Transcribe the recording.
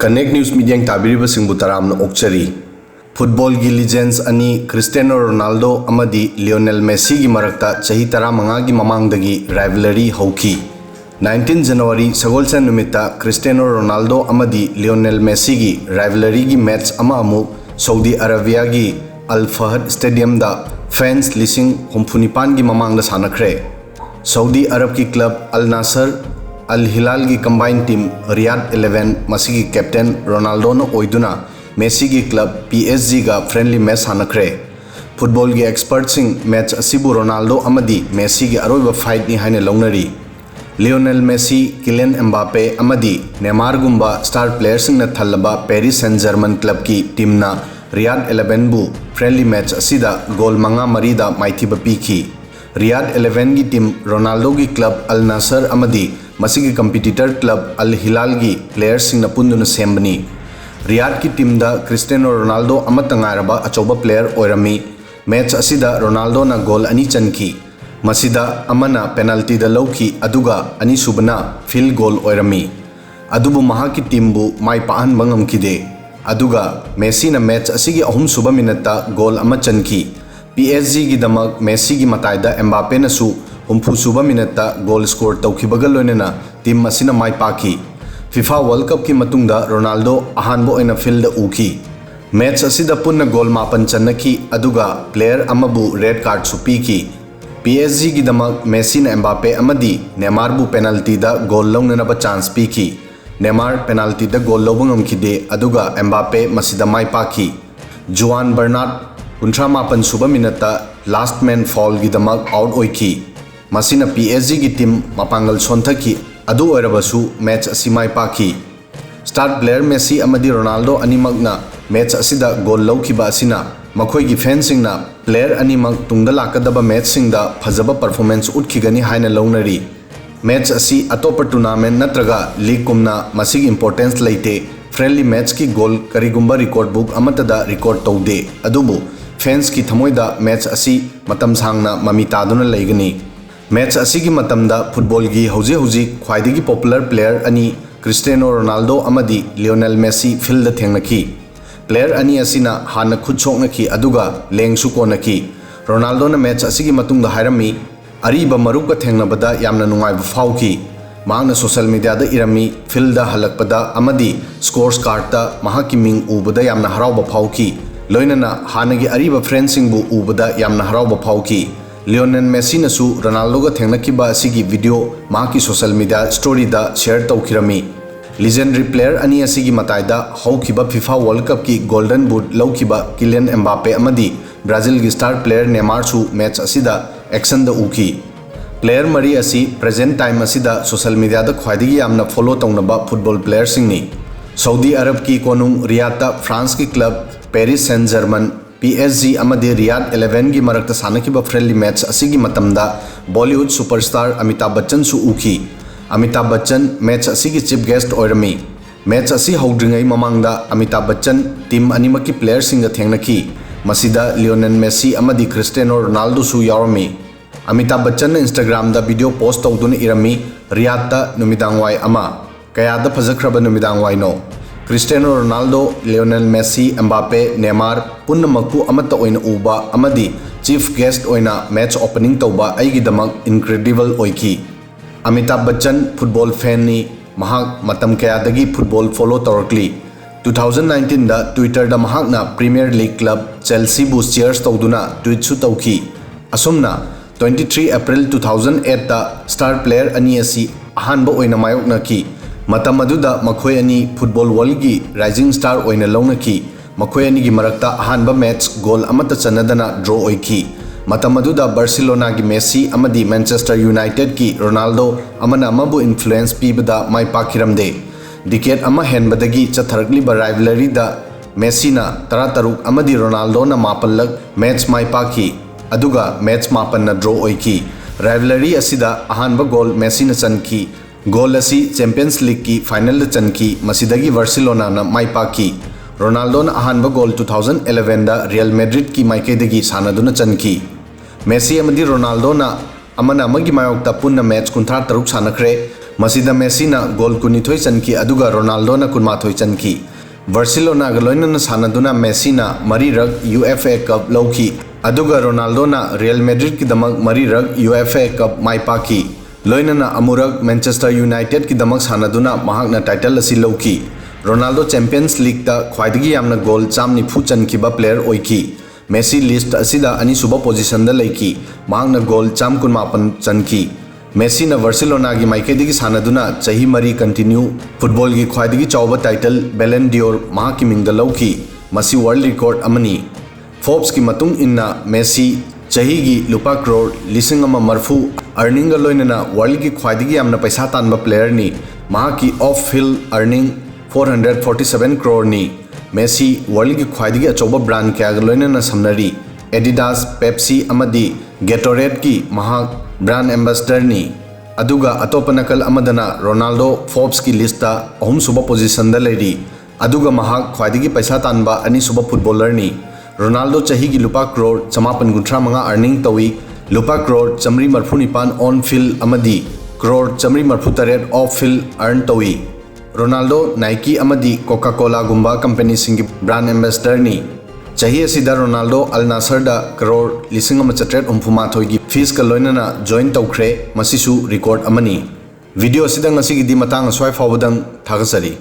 Connect news media ताबीरिबसिंगबु तरामना ओक्चरी football की legends अनी Cristiano Ronaldo अमदी लियोनेल मेसी की मरक्ता चही 15 की ममांगदगी राइवलरी हौकी 19 जनवरी सगोलसन नुमित्ता क्रिस्टियानो रोनाल्डो अमदी लियोनेल मेसी की राइवलरी की मैच अमा अमुक सऊदी अरेबिया की अल फहद स्टेडियम दा फैंस लिसिंग 59 की ममांगदा सानखरे। सऊदी अरब की क्लब अल नासर अल हिलाल की कंबाइन टीम रियाद 11 मसी की कैप्टन रोनाल्डो ने ओइदुना मेसी की क्लब PSG का फ्रेंडली मैच सानखरे। फुटबॉल की एक्सपर्ट सिंह मैच असिबु रोनाल्डो अमदी मेसी की अरोइब फाइट नि हाइने लौनरी। लियोनेल मेसी किलियन एम्बापे अमदी नेमार गुम्बा स्टार प्लेयर सिंह ने थल्लबा पेरिस सेंट जर्मन क्लब की टीम ना रियाद 11 बु फ्रेंडली मैच असिदा गोल 5-3 दा माइथिबा पीखी। रियाद 11 की टीम रोनाल्डो की क्लब अल नासर अमदी मसीगी कंपीटिटर क्लब अल हिलाल की प्लेयर सिंह पुंदुन सेम्बनी। रियाद की टीम दा क्रिस्टियानो रोनाल्डो अमतंगारबा अचौबा प्लेयर ओइरमी। मैच असिदा रोनाल्डो ना गोल 2 चनखी। मसीदा अमना पेनल्टी दा लौखी अदुगा अनीसुबना फील्ड गोल ओइरमी। अदुबु महा की टीम बु माई पाहन बंगमखिदे। अदुगा मेसी ना मैच असिगी 3 मिनट गोल 1 चनखी। PSG की दमक मेसी की मताइदा एम्बापे नसु 50 मिनट गोल स्कोर तौखिबगा लोइनना टीम मसिना माई पाखी। फीफा वर्ल्ड कप की मतुंगदा रोनाल्डो अहानबो ओइना फील्ड उखी। मैच असिदा पुन्ना गोल 9 चन्नखी अदुगा प्लेयर अमबु रेड कार्ड सु पीखी। PSG की दमक मेसी ना एम्बापे अमदी नेमार बु पेनल्टी दा गोल लौननबा चांस पीखी। नेमार पेनल्टी दा गोल लौबा ngमखिदे अदुगा एम्बापे मसिदा माई पाखी। Juan Bernard 59 minute last man fall की दमक आउट ओइखी। मसिना PSG की टीम मपांगल सोंथकी अदु ओइरबसु मैच असि माई पाखी। स्टार प्लेयर मेसी अमदी रोनाल्डो अनिमकना मैच असिदा गोल लौखिबा असिना मखोई फैंसिंगना प्लेयर अनिमक तुंगदा लाकदबा मैच सिंगदा फजबा परफॉर्मेंस उठखिगनी हाइना लौनरी। मैच असी अतोप टूर्नामेंट नत्रगा लीग कुमना मसिगी इंपोर्टेंस लेते फ्रेंडली मैच की गोल करिगुंबा रिकॉर्ड बुक अमतदा रिकॉर्ड तौदे अदुबु फैंस की थमोइदा मैच असी मतम सांगना ममी तादुना लेगनी। मैच असी की मतमदा फुटबॉल की हौजे ख्वाइदगी पॉपुलर प्लेयर अनी क्रिस्टियानो रोनाल्डो अमदी लियोनेल मेसी फील्ड थेंगनखी। प्लेयर अनी असिना हाना खुद सोकनखी अदुगा लेंगसु कोनखी। रोनाल्डो ने मैच असी की मतुंगदा हायरमी अरीबा मरुका थेंगनबदा यामना नुंगाइबा फाउखी। मांगना सोशल मीडिया दा इरमी फील्ड हलकपदा अमदी स्कोर्स कार्ड महाकी मिंग उबदा यामना हराउबा फाउखी। लोइनना हानगी अरीबा फ्रेंड्सिंगबु उबदा यामना हराउबा फाउखी। लियोनेल मेसी नसु रोनाल्डो का थेंगनखिबा असिगी वीडियो माकी सोशल मीडिया स्टोरी दा शेयर तौखिरमी। लीजेंडरी प्लेयर अनी असिगी मताइदा हौखिबा फीफा वर्ल्ड कप की गोल्डन बूट लौखिबा किलियन एम्बापे अमदी ब्राजील की स्टार प्लेयर नेमार सु मैच असिदा एक्शन दा उखी। प्लेयर मरी असी प्रेजेंट टाइम असिदा सोशल मीडिया दा ख्वाइदगी यामना फॉलो तौनबा फुटबॉल प्लेयर सिंगनी। सऊदी अरब की कोनुंग रियाद फ्रांस की club Paris Saint Germain PSG अमदी रियाद 11 की मरक्ता सानखिबा फ्रेंडली मैच असिगी मतमदा बॉलीवुड सुपरस्टार अमिताभ बच्चन सु उखी। अमिताभ बच्चन मैच असिगी चीफ गेस्ट ओइरमी। मैच असी हौद्रिंगै ममांगदा अमिताभ बच्चन टीम अनिमकी प्लेयर सिंग थेंगनखी। मसिदा लियोनेल मेसी अमदी क्रिस्टियानो रोनाल्डो सु यावरमी। अमिताभ बच्चन ने इंस्टाग्राम दा वीडियो पोस्ट तौदुना इरमी रियाद नुमिदांगवाई अमा कयादा फजख्रबा नुमिदांगवाई नो। Cristiano Ronaldo Lionel Messi Mbappe Neymar पुनमकु अमता ओइना उबा अमदी चीफ गेस्ट ओइना मैच ओपनिंग तौबा आइगिदमक इनक्रेडिबल ओइखी। अमिताभ बच्चन फुटबॉल फैन नि महाक मतम कयादगी फुटबॉल फॉलो तौरकली। 2019 दा ट्विटर दा महाकना प्रीमियर लीग क्लब चेल्सी बु चीयर्स तौदुना ट्वीट सु तौखी। असुमना 23 अप्रैल 2008 दा स्टार प्लेयर अनी असी अहानबा ओइना मायोकनखी। मतम अदुदा मखोय अनी फुटबॉल वर्ल्ड की राइजिंग स्टार ओइना लौनखी। मखोय अनी की मरक्ता अहानबा मैच गोल अमता चनदना ड्रॉ ओइखी। मतम अदुदा बार्सिलोना की मेसी अमदी मैनचेस्टर यूनाइटेड की रोनाल्डो अमना अमबु इन्फ्लुएंस पीबदा माई पाखिरमदे। डिकेट अमा हेनबदगी चथरकलिबा राइवलरी दा मेसीना 13 अमदी रोनाल्डोना 9 मैच माई पाखी अदुगा मैच 9 ड्रॉ ओइखी। राइवलरी असिदा अहानबा गोल मेसीना चनखी। गोल असी चैंपियंस लीग की फाइनल चनखी मसिदगी बार्सिलोना ना माई पाखी। रोनाल्डो ना अहानबा गोल 2011 दा रियल मैड्रिड की माइकेदगी सानदुना चनखी। मेसी अमदी रोनाल्डो ना अमना अमगी मायोक्ता पुन्ना मैच 53 सानखरे। मसीदा मेसीना गोल 12 चनकी अदुगा रोनाल्डोना 12 चनकी बार्सिलोना गा लोइनना सानदुना मेसीना मरीरक यूएफए कप लौकी अदुगा रोनाल्डोना रियल मैड्रिड की दमक मरीरक यूएफए कप माइपाकी लोइनना अमुरक मैनचेस्टर यूनाइटेड की दमक सानदुना महाकना टाइटल असी लौकी रोनाल्डो चैंपियंस लीग दा ख्वाइदगी यामना गोल 190 चनकीबा प्लेयर ओइकी मेसी लिस्ट असिदा अनीसुबा पोजीशन दा लैकी महाकना गोल 119 चनकी मेसी ना बार्सिलोना की माइकेदी की सानदुना चाही मरी कंटिन्यू फुटबॉल की ख्वाइदगी चौबा टाइटल बैलन डियोर माह की मिंग लौकी मसी वर्ल्ड रिकॉर्ड अमनी फोर्ब्स की मतुंग इन्ना मेसी चाही की लुपा करोड़ लिसिंग अमा मरफू अर्निंग लोइनना वर्ल्ड की ख्वाइदगी यामना पैसा तानबा प्लेयर नी माह की ऑफ फील्ड अर्निंग 447 करोड़ नी मेसी वर्ल्ड की ख्वाइदगी अचौबा ब्रांड क्या लोइनना समनरी एडिडास पेप्सी अमदी गेटोरेड की महा ब्रांड एम्बेसडर नी अदुगा अतोप नकल अमदना रोनाल्डो फोर्ब्स की लिस्ट अहम सुबह पोजीशन दा लेरी अदुगा महा ख्वाइदगी पैसा तानबा अनीसुबा फुटबॉलर नी रोनाल्डो चाही की लुपा करोड़ 595 अर्निंग तवी लुपा करोड़ 145 ऑन फील्ड अमदी करोड़ 138 ऑफ फील्ड अर्न तवी रोनाल्डो नाइकी अमदी कोका कोला गुम्बा कंपनी सिंह ब्रांड एम्बेसडर नी चाही असिदा रोनाल्डो अल नासर दा करोड़ 1,494 की फीस का लोइनना जॉइन तौख्रे मसिसु रिकॉर्ड अमनी वीडियो असिदा ngasi gi di matang aswai fawdang thagachari।